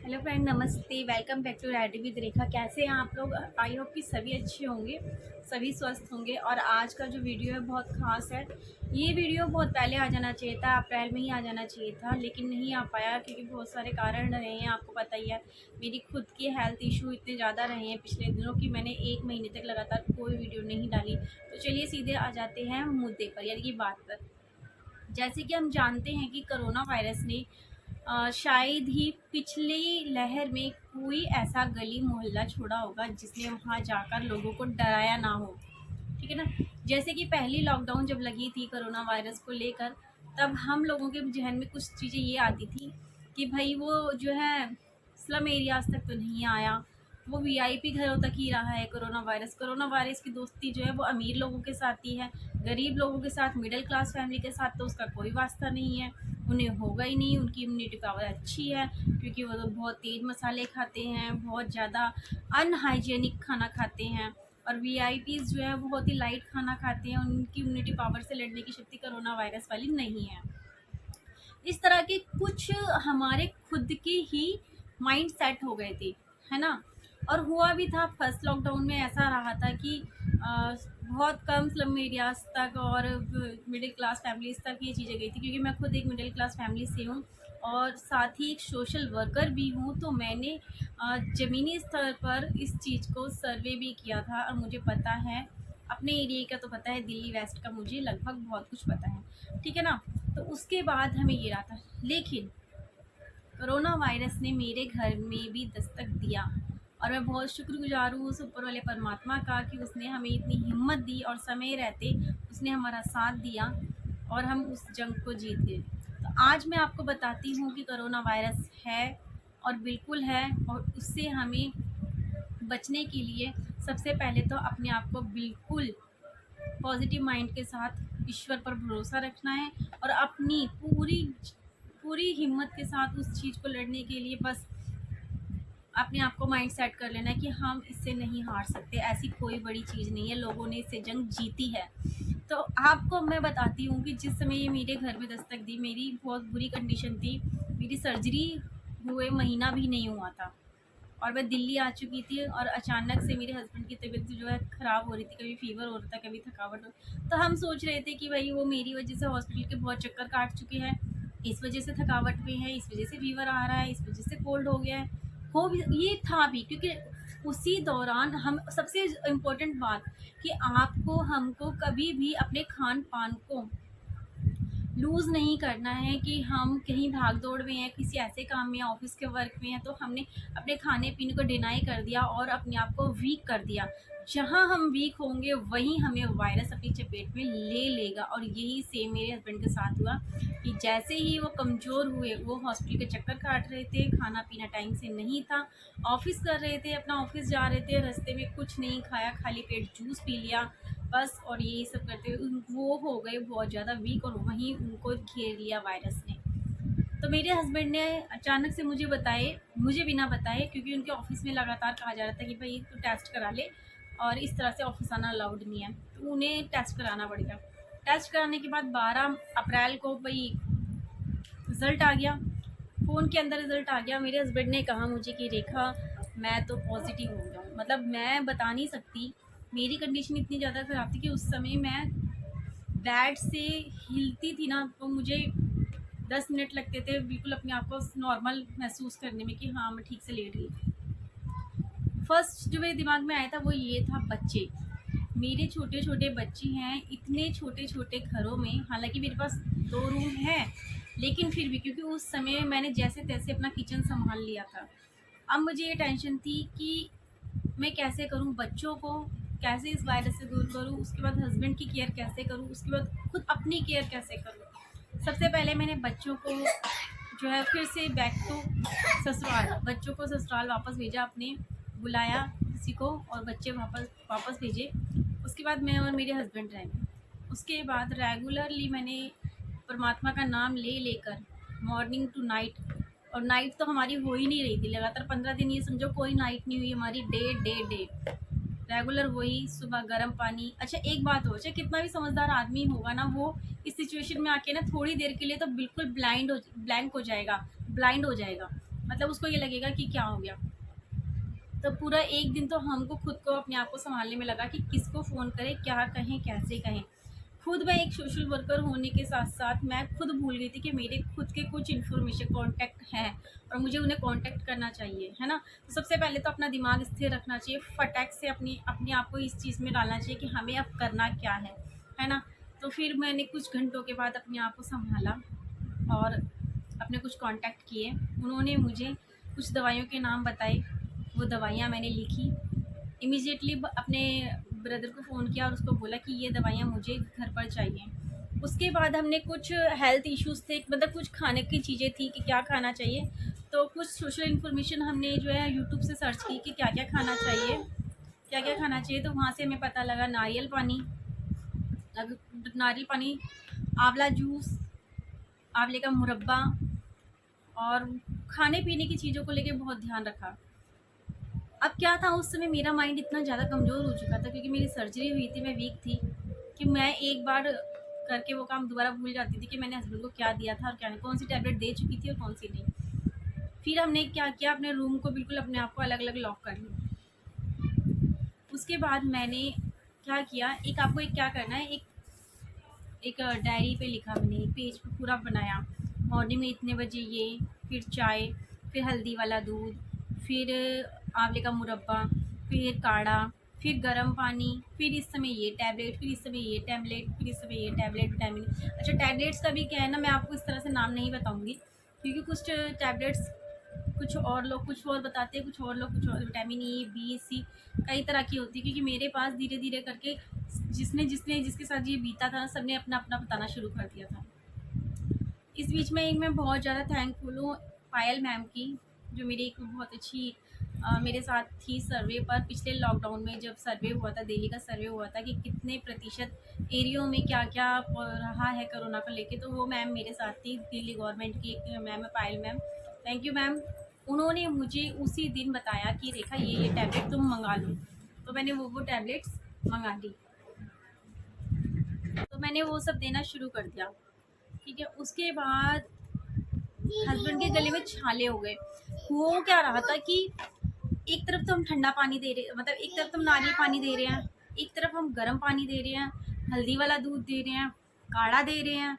Hello friend, नमस्ते। Welcome back to ready with Rekha. कैसे हैं आप लोग? आई होप कि सभी अच्छे होंगे, सभी स्वस्थ होंगे। और आज का जो वीडियो है बहुत ख़ास है। ये वीडियो बहुत पहले आ जाना चाहिए था, अप्रैल में ही आ जाना चाहिए था, लेकिन नहीं आ पाया क्योंकि बहुत सारे कारण रहे हैं। आपको पता ही है, मेरी खुद की हेल्थ इशू इतने ज़्यादा रहे हैं पिछले दिनों कि मैंने 1 महीने तक लगातार कोई वीडियो नहीं डाली। तो चलिए सीधे आ जाते हैं मुद्दे पर, यानी कि बात पर। जैसे कि हम जानते हैं कि कोरोना वायरस ने शायद ही पिछली लहर में कोई ऐसा गली मोहल्ला छोड़ा होगा जिसने वहाँ जाकर लोगों को डराया ना हो। ठीक है ना। जैसे कि पहली लॉकडाउन जब लगी थी कोरोना वायरस को लेकर, तब हम लोगों के जहन में कुछ चीज़ें ये आती थी कि भाई वो जो है स्लम एरियाज तक तो नहीं आया, वो वीआईपी घरों तक ही रहा है। कोरोना वायरस की दोस्ती जो है वो अमीर लोगों के साथ ही है, गरीब लोगों के साथ, मिडिल क्लास फैमिली के साथ तो उसका कोई वास्ता नहीं है। उन्हें होगा ही नहीं। उनकी इम्यूनिटी पावर अच्छी है क्योंकि वो तो बहुत तेज़ मसाले खाते हैं, बहुत ज़्यादा अनहाइजेनिक खाना खाते हैं। और वीआईपीज़ जो है वो बहुत ही लाइट खाना खाते हैं, उनकी इम्यूनिटी पावर से लड़ने की शक्ति कोरोना वायरस वाली नहीं है। इस तरह के कुछ हमारे खुद के ही माइंड सेट हो गए थे, है ना। और हुआ भी था। फर्स्ट लॉकडाउन में ऐसा रहा था कि बहुत कम स्लम एरियाज तक और मिडिल क्लास फैमिलीज तक ये चीज़ें गई थी, क्योंकि मैं खुद एक मिडिल क्लास फैमिली से हूँ और साथ ही एक सोशल वर्कर भी हूँ। तो मैंने ज़मीनी स्तर पर इस चीज़ को सर्वे भी किया था और मुझे पता है, अपने एरिया का तो पता है, दिल्ली वेस्ट का मुझे लगभग बहुत कुछ पता है। ठीक है ना। तो उसके बाद हमें ये रहा था, लेकिन कोरोना वायरस ने मेरे घर में भी दस्तक दिया और मैं बहुत शुक्रगुजार हूँ उस ऊपर वाले परमात्मा का कि उसने हमें इतनी हिम्मत दी और समय रहते उसने हमारा साथ दिया और हम उस जंग को जीत गए। तो आज मैं आपको बताती हूँ कि कोरोना वायरस है और बिल्कुल है, और उससे हमें बचने के लिए सबसे पहले तो अपने आप को बिल्कुल पॉजिटिव माइंड के साथ ईश्वर पर भरोसा रखना है और अपनी पूरी पूरी हिम्मत के साथ उस चीज़ को लड़ने के लिए बस अपने आप को माइंड सेट कर लेना है कि हम इससे नहीं हार सकते। ऐसी कोई बड़ी चीज़ नहीं है, लोगों ने इससे जंग जीती है। तो आपको मैं बताती हूँ कि जिस समय ये मेरे घर में दस्तक दी, मेरी बहुत बुरी कंडीशन थी। मेरी सर्जरी हुए महीना भी नहीं हुआ था और मैं दिल्ली आ चुकी थी और अचानक से मेरे हस्बैंड की तबीयत जो है ख़राब हो रही थी। कभी फीवर हो रहा था, कभी थकावट हो। तो हम सोच रहे थे कि भाई वो मेरी वजह से हॉस्पिटल के बहुत चक्कर काट चुके हैं, इस वजह से थकावट में है, इस वजह से फीवर आ रहा है, इस वजह से कोल्ड हो गया है। हो भी ये था भी क्योंकि उसी दौरान हम सबसे इम्पोर्टेंट बात कि आपको हमको कभी भी अपने खान पान को लूज़ नहीं करना है कि हम कहीं भाग दौड़ में हैं, किसी ऐसे काम में या ऑफिस के वर्क में हैं तो हमने अपने खाने पीने को डिनाई कर दिया और अपने आप को वीक कर दिया। जहाँ हम वीक होंगे वहीं हमें वायरस अपनी चपेट में ले लेगा। और यही सेम मेरे हस्बैंड के साथ हुआ कि जैसे ही वो कमज़ोर हुए, वो हॉस्पिटल के चक्कर काट रहे थे, खाना पीना टाइम से नहीं था, ऑफिस कर रहे थे, अपना ऑफिस जा रहे थे, रास्ते में कुछ नहीं खाया, खाली पेट जूस पी लिया बस। और यही सब करते हुए वो हो गए बहुत ज़्यादा वीक और वहीं उनको घेर लिया वायरस ने। तो मेरे हस्बैंड ने अचानक से मुझे बिना बताए, क्योंकि उनके ऑफिस में लगातार कहा जा रहा था कि भाई तू टेस्ट करा ले और इस तरह से ऑफिस आना अलाउड नहीं है, तो उन्हें टेस्ट कराना पड़ गया। टेस्ट कराने के बाद 12 अप्रैल को भाई रिज़ल्ट आ गया, फ़ोन के अंदर रिज़ल्ट आ गया। मेरे हस्बैंड ने कहा मुझे कि रेखा, मैं तो पॉजिटिव हो गया हूँ। मतलब मैं बता नहीं सकती, मेरी कंडीशन इतनी ज़्यादा ख़राब थी कि उस समय मैं बेड से हिलती थी ना तो मुझे 10 मिनट लगते थे बिल्कुल अपने आप को नॉर्मल महसूस करने में कि हाँ मैं ठीक से लेट गई थी। फर्स्ट जो मेरे दिमाग में आया था वो ये था, बच्चे, मेरे छोटे छोटे बच्चे हैं, इतने छोटे छोटे घरों में। हालांकि मेरे पास 2 रूम हैं, लेकिन फिर भी क्योंकि उस समय मैंने जैसे तैसे अपना किचन संभाल लिया था। अब मुझे ये टेंशन थी कि मैं कैसे करूं, बच्चों को कैसे इस वायरस से दूर करूं, उसके बाद हस्बैंड की केयर कैसे करूं, उसके बाद खुद अपनी केयर कैसे करूं। सबसे पहले मैंने बच्चों को जो है फिर से बैक टू ससुराल, बच्चों को ससुराल वापस भेजा, अपने बुलाया किसी को और बच्चे वापस वापस भेजे। उसके बाद मैं और मेरे हस्बैंड रह गए। उसके बाद रेगुलरली मैंने परमात्मा का नाम ले लेकर मॉर्निंग टू नाइट, और नाइट तो हमारी हो ही नहीं रही थी लगातार 15 दिन, ये समझो कोई नाइट नहीं हुई हमारी, डे डे डे रेगुलर वही सुबह गर्म पानी। अच्छा एक बात हो, चाहे कितना भी समझदार आदमी होगा ना, वो इस सिचुएशन में आके ना थोड़ी देर के लिए तो बिल्कुल ब्लाइंड हो ब्लैंक हो जाएगा, ब्लाइंड हो जाएगा। मतलब उसको ये लगेगा कि क्या हो गया। तो पूरा एक दिन तो हमको खुद को अपने आप को संभालने में लगा कि किसको फ़ोन करें, क्या कहें, कैसे कहें। खुद मैं एक सोशल वर्कर होने के साथ साथ मैं खुद भूल गई थी कि मेरे खुद के कुछ इन्फॉर्मेशन कॉन्टैक्ट हैं और मुझे उन्हें कॉन्टैक्ट करना चाहिए, है ना। तो सबसे पहले तो अपना दिमाग स्थिर रखना चाहिए, फटाक से अपने आप को इस चीज़ में डालना चाहिए कि हमें अब करना क्या है ना। तो फिर मैंने कुछ घंटों के बाद अपने आप को संभाला और अपने कुछ कॉन्टैक्ट किए। उन्होंने मुझे कुछ दवाइयों के नाम बताए, वो दवाइयाँ मैंने लिखी। इमीडिएटली अपने ब्रदर को फ़ोन किया और उसको बोला कि ये दवाइयाँ मुझे घर पर चाहिए। उसके बाद हमने कुछ हेल्थ इश्यूज़ थे, मतलब कुछ खाने की चीज़ें थी कि क्या खाना चाहिए, तो कुछ सोशल इन्फॉर्मेशन हमने जो है यूट्यूब से सर्च की कि क्या-क्या खाना चाहिए, क्या-क्या खाना चाहिए। तो वहाँ से हमें पता लगा नारियल पानी, आंवला जूस, आंवले का मुरब्बा और खाने-पीने की चीज़ों को लेके बहुत ध्यान रखा। अब क्या था, उस समय मेरा माइंड इतना ज़्यादा कमज़ोर हो चुका था क्योंकि मेरी सर्जरी हुई थी, मैं वीक थी, कि मैं एक बार करके वो काम दोबारा भूल जाती थी कि मैंने हस्बैंड को क्या दिया था और क्या नहीं, कौन सी टैबलेट दे चुकी थी और कौन सी नहीं। फिर हमने क्या किया, अपने रूम को बिल्कुल अपने आप को अलग अलग लॉक कर लिया। उसके बाद मैंने क्या किया, एक आपको एक क्या करना है, एक एक डायरी पे लिखा, मैंने एक पेज पे पूरा बनाया। मॉर्निंग में इतने बजे ये, फिर चाय, फिर हल्दी वाला दूध, फिर आंवले का मुरब्बा, फिर काढ़ा, फिर गर्म पानी, फिर इस समय ये टैबलेट, फिर इस समय ये टैबलेट, फिर इस समय ये टैबलेट, विटामिन। अच्छा, टैबलेट्स का भी क्या है ना, मैं आपको इस तरह से नाम नहीं बताऊँगी क्योंकि कुछ टैबलेट्स कुछ और बताते हैं, कुछ और लोग कुछ और। विटामिन ई, बी, सी, कई तरह की होती है क्योंकि मेरे पास धीरे धीरे करके जिसने जिसने जिसके साथ ये बीता था ना, सबने अपना अपना बताना शुरू कर दिया था। इस बीच में मैं बहुत ज़्यादा थैंकफुल हूँ पायल मैम की, जो मेरी एक बहुत अच्छी मेरे साथ थी सर्वे पर। पिछले लॉकडाउन में जब सर्वे हुआ था, दिल्ली का सर्वे हुआ था कि कितने प्रतिशत एरियो में क्या क्या रहा है कोरोना को लेके, तो वो मैम मेरे साथ थी। दिल्ली गवर्नमेंट की एक मैम है, पायल मैम। Thank you ma'am. उन्होंने मुझे उसी दिन बताया कि रेखा ये टैबलेट तुम मंगा लो, तो मैंने वो टैबलेट्स मंगा ली। तो मैंने वो सब देना शुरू कर दिया, ठीक है। उसके बाद हस्बैंड के गले में छाले हो गए। हो क्या रहा था कि एक तरफ तो हम ठंडा पानी दे रहे, मतलब एक तरफ तो हम नारियल पानी दे रहे हैं, एक तरफ हम गर्म पानी दे रहे हैं, हल्दी वाला दूध दे रहे हैं, काढ़ा दे रहे हैं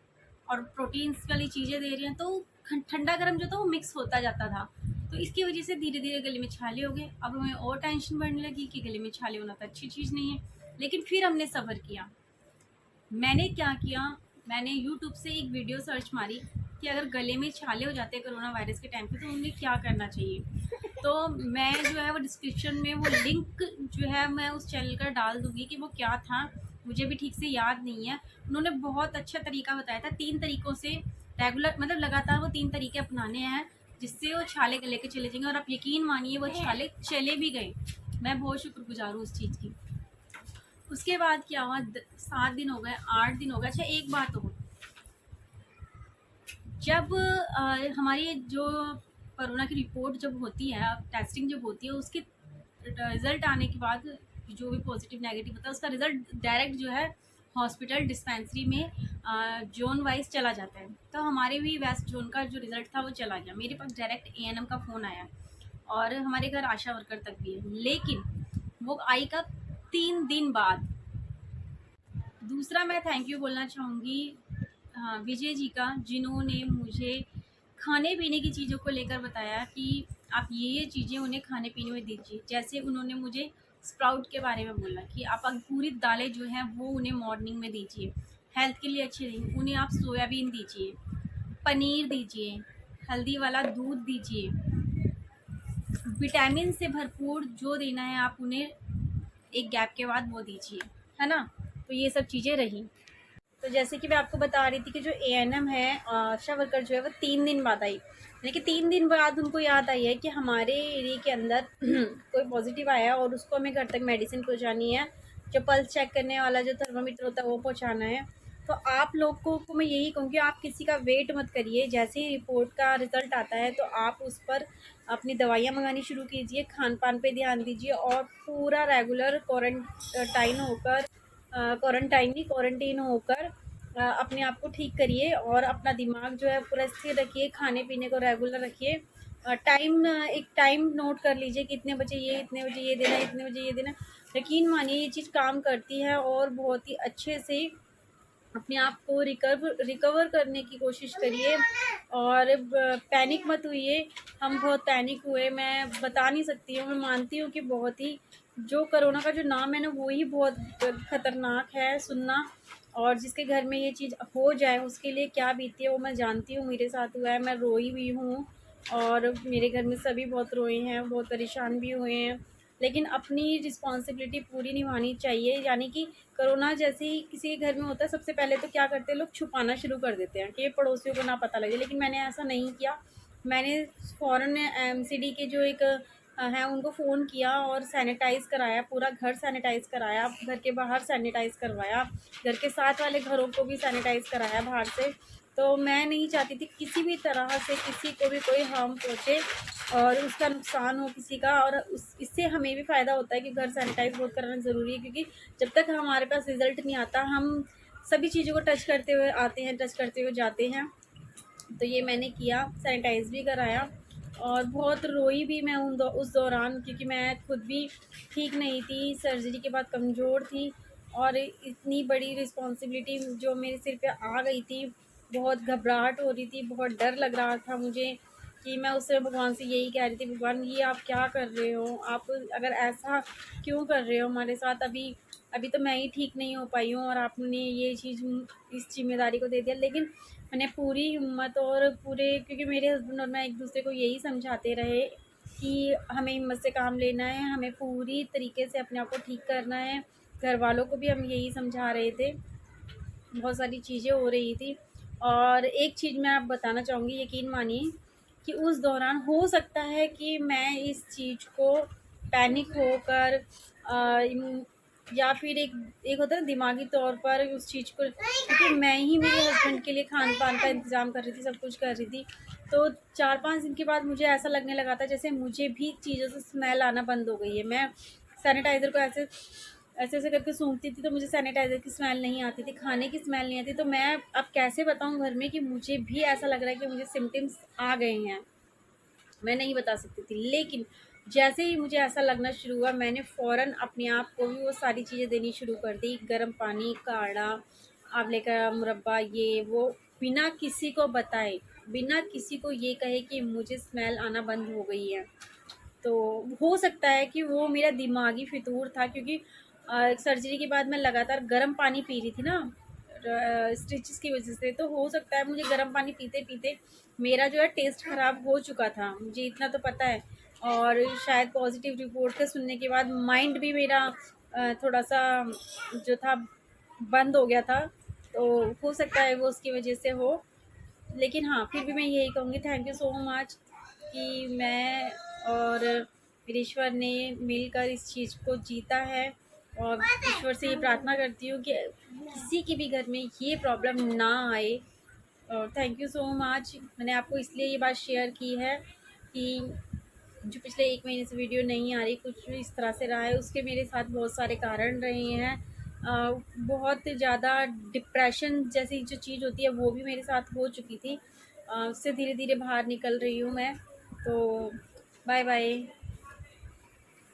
और प्रोटीन्स वाली चीज़ें दे रहे हैं। तो ठंडा गर्म जो था वो मिक्स होता जाता था। तो इसकी वजह से धीरे धीरे गले में छाले हो गए। अब हमें और टेंशन बढ़ने लगी कि गले में छाले होना तो अच्छी चीज़ नहीं है, लेकिन फिर हमने सब्र किया। मैंने क्या किया, मैंने यूट्यूब से एक वीडियो सर्च मारी कि अगर गले में छाले हो जाते हैं कोरोना वायरस के टाइम पे तो उन्हें क्या करना चाहिए। तो मैं जो है वो डिस्क्रिप्शन में वो लिंक जो है मैं उस चैनल का डाल दूँगी कि वो क्या था, मुझे भी ठीक से याद नहीं है। उन्होंने बहुत अच्छा तरीका बताया था, 3 तरीकों से रेगुलर, मतलब लगातार वो 3 तरीके अपनाने हैं जिससे वो छाले गले के चले जाएंगे। और आप यकीन मानिए वो छाले चले भी गए। मैं बहुत शुक्रगुजार हूँ उस चीज़ की। उसके बाद क्या हुआ, 7 दिन हो गए, 8 दिन हो गए। अच्छा, एक बात हो, जब हमारी जो कोरोना की रिपोर्ट जब होती है, टेस्टिंग जब होती है, उसके रिज़ल्ट आने के बाद जो भी पॉजिटिव नेगेटिव होता है उसका रिज़ल्ट डायरेक्ट जो है हॉस्पिटल डिस्पेंसरी में जोन वाइज चला जाता है। तो हमारे भी वेस्ट जोन का जो रिज़ल्ट था वो चला गया। मेरे पास डायरेक्ट एएनएम का फ़ोन आया और हमारे घर आशा वर्कर तक भी है, लेकिन वो आई कब, 3 दिन बाद। दूसरा मैं थैंक यू बोलना चाहूँगी विजय जी का, जिन्होंने मुझे खाने पीने की चीज़ों को लेकर बताया कि आप ये चीज़ें उन्हें खाने पीने में दीजिए। जैसे उन्होंने मुझे स्प्राउट के बारे में बोला कि आप अंकुरित दालें जो हैं वो उन्हें मॉर्निंग में दीजिए, हेल्थ के लिए अच्छी रहेंगी। उन्हें आप सोयाबीन दीजिए, पनीर दीजिए, हल्दी वाला दूध दीजिए, विटामिन से भरपूर जो देना है आप उन्हें एक गैप के बाद वो दीजिए, है ना। तो ये सब चीज़ें रही। तो जैसे कि मैं आपको बता रही थी कि जो एएनएम है, आशा वर्कर जो है वो 3 दिन बाद आई, यानी कि 3 दिन बाद उनको याद आई है कि हमारे एरिया के अंदर कोई पॉजिटिव आया और उसको हमें घर तक मेडिसिन पहुंचानी है। जो पल्स चेक करने वाला जो थर्मामीटर होता है वो पहुंचाना है। तो आप लोगों को मैं यही कहूँगी, आप किसी का वेट मत करिए। जैसे ही रिपोर्ट का रिज़ल्ट आता है तो आप उस पर अपनी दवाइयाँ मंगानी शुरू कीजिए, खान पान पे ध्यान दीजिए और पूरा रेगुलर क्वारंटीन होकर अपने आप को ठीक करिए और अपना दिमाग जो है पूरा स्थिर रखिए, खाने पीने को रेगुलर रखिए टाइम, एक टाइम नोट कर लीजिए कि इतने बजे ये, इतने बजे ये देना, इतने बजे ये देना। यकीन मानिए ये चीज़ काम करती है और बहुत ही अच्छे से अपने आप को रिकवर करने की कोशिश करिए और पैनिक मत होइए। हम बहुत पैनिक हुए, मैं बता नहीं सकती हूँ। मैं मानती हूँ कि बहुत ही जो कोरोना का जो नाम है ना वो ही बहुत ख़तरनाक है सुनना, और जिसके घर में ये चीज़ हो जाए उसके लिए क्या बीती है वो मैं जानती हूँ। मेरे साथ हुआ है, मैं रोई भी हूँ और मेरे घर में सभी बहुत रोए हैं, बहुत परेशान भी हुए हैं। लेकिन अपनी रिस्पॉन्सिबिलिटी पूरी निभानी चाहिए। यानी कि कोरोना जैसे ही किसी के घर में होता है, सबसे पहले तो क्या करते हैं लोग, छुपाना शुरू कर देते हैं कि पड़ोसियों को ना पता लगे। लेकिन मैंने ऐसा नहीं किया। मैंने फ़ौरन एमसीडी के जो एक हैं उनको फ़ोन किया और सैनिटाइज़ कराया, पूरा घर सैनिटाइज़ कराया, घर के बाहर सैनिटाइज़ करवाया, घर के साथ वाले घरों को भी सैनिटाइज़ कराया बाहर से। तो मैं नहीं चाहती थी किसी भी तरह से किसी को भी कोई हार्म पहुँचे और उसका नुकसान हो किसी का। और उस इससे हमें भी फ़ायदा होता है कि घर सैनिटाइज़ बहुत कराना ज़रूरी है, क्योंकि जब तक हमारे पास रिज़ल्ट नहीं आता हम सभी चीज़ों को टच करते हुए आते हैं, टच करते हुए जाते हैं। तो ये मैंने किया, सैनिटाइज़ भी कराया और बहुत रोई भी मैं उस दौरान, क्योंकि मैं खुद भी ठीक नहीं थी, सर्जरी के बाद कमज़ोर थी और इतनी बड़ी रिस्पॉन्सिबिलिटी जो मेरे सिर पे आ गई थी, बहुत घबराहट हो रही थी, बहुत डर लग रहा था मुझे कि मैं उस समय भगवान से यही कह रही थी, भगवान ये आप क्या कर रहे हो? आप अगर ऐसा क्यों कर रहे हो हमारे साथ? अभी अभी तो मैं ही ठीक नहीं हो पाई हूँ और आपने ये चीज़ इस ज़िम्मेदारी को दे दिया। लेकिन मैंने पूरी हिम्मत और पूरे, क्योंकि मेरे हस्बैंड और मैं एक दूसरे को यही समझाते रहे कि हमें हिम्मत से काम लेना है, हमें पूरी तरीके से अपने आप को ठीक करना है। घर वालों को भी हम यही समझा रहे थे। बहुत सारी चीज़ें हो रही थी और एक चीज़ मैं आप बताना चाहूँगी, यकीन मानिए कि उस दौरान हो सकता है कि मैं इस चीज़ को पैनिक होकर या फिर एक एक होता है ना दिमागी तौर पर उस चीज़ को, क्योंकि मैं ही मेरे हस्बैंड के लिए खान-पान का इंतज़ाम कर रही थी, सब कुछ कर रही थी। तो 4-5 दिन के बाद मुझे ऐसा लगने लगा था जैसे मुझे भी चीज़ों से स्मेल आना बंद हो गई है। मैं सैनिटाइज़र को ऐसे-ऐसे करके सूंघती थी तो मुझे सैनिटाइज़र की स्मेल नहीं आती थी, खाने की स्मेल नहीं आती। तो मैं अब कैसे बताऊँ घर में कि मुझे भी ऐसा लग रहा है कि मुझे सिम्पटम्स आ गए हैं। मैं नहीं बता सकती थी। लेकिन जैसे ही मुझे ऐसा लगना शुरू हुआ, मैंने फ़ौरन अपने आप को भी वो सारी चीज़ें देनी शुरू कर दी। गर्म पानी, काढ़ा, आँवले का मुरब्बा, ये वो, बिना किसी को बताए, बिना किसी को ये कहे कि मुझे स्मेल आना बंद हो गई है। तो हो सकता है कि वो मेरा दिमागी फितूर था, क्योंकि सर्जरी के बाद मैं लगातार गर्म पानी पी रही थी ना स्टिचेस की वजह से। तो हो सकता है मुझे गर्म पानी पीते-पीते मेरा जो है टेस्ट ख़राब हो चुका था, मुझे इतना तो पता है। और शायद पॉज़िटिव रिपोर्ट के सुनने के बाद माइंड भी मेरा थोड़ा-सा जो था बंद हो गया था। तो हो सकता है वो उसकी वजह से हो। लेकिन हाँ, फिर भी मैं यही कहूँगी, थैंक यू सो मच कि मैं और मेरे ईश्वर ने मिलकर इस चीज़ को जीता है। और ईश्वर से ये प्रार्थना करती हूँ कि किसी के भी घर में ये प्रॉब्लम ना आए। और थैंक यू सो मच। मैंने आपको इसलिए ये बात शेयर की है कि जो पिछले 1 महीने से वीडियो नहीं आ रही, कुछ इस तरह से रहा है, उसके मेरे साथ बहुत सारे कारण रहे हैं। बहुत ज़्यादा डिप्रेशन जैसी जो चीज़ होती है वो भी मेरे साथ हो चुकी थी। उससे धीरे-धीरे बाहर निकल रही हूँ मैं। तो बाय बाय।